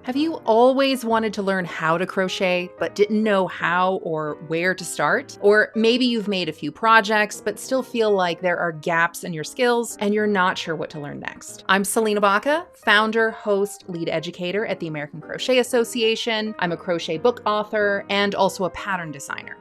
Have you always wanted to learn how to crochet but didn't know how or where to start? Or maybe you've made a few projects but still feel like there are gaps in your skills and you're not sure what to learn next. I'm Salena Baca, founder, host, lead educator at the American Crochet Association. I'm a crochet book author and also a pattern designer.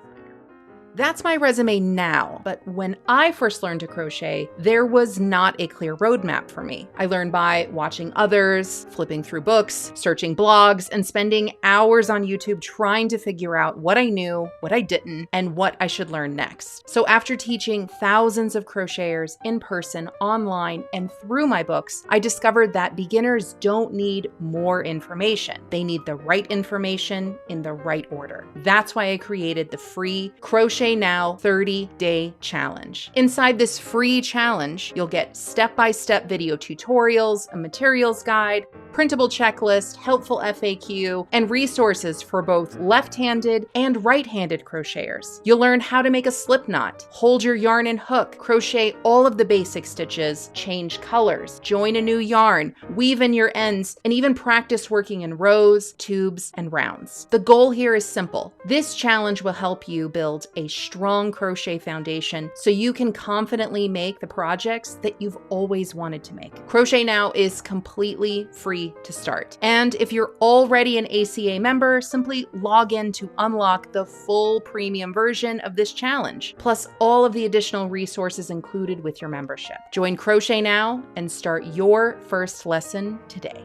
That's my resume now, but when I first learned to crochet, there was not a clear roadmap for me. I learned by watching others, flipping through books, searching blogs, and spending hours on YouTube trying to figure out what I knew, what I didn't, and what I should learn next. So after teaching thousands of crocheters in person, online, and through my books, I discovered that beginners don't need more information. They need the right information in the right order. That's why I created the free Crochet Now 30-day challenge. Inside this free challenge, you'll get step-by-step video tutorials, a materials guide, printable checklist, helpful FAQ, and resources for both left-handed and right-handed crocheters. You'll learn how to make a slip knot, hold your yarn and hook, crochet all of the basic stitches, change colors, join a new yarn, weave in your ends, and even practice working in rows, tubes, and rounds. The goal here is simple. This challenge will help you build a strong crochet foundation so you can confidently make the projects that you've always wanted to make. Crochet Now is completely free to start. And if you're already an ACA member, simply log in to unlock the full premium version of this challenge, plus all of the additional resources included with your membership. Join Crochet Now and start your first lesson today.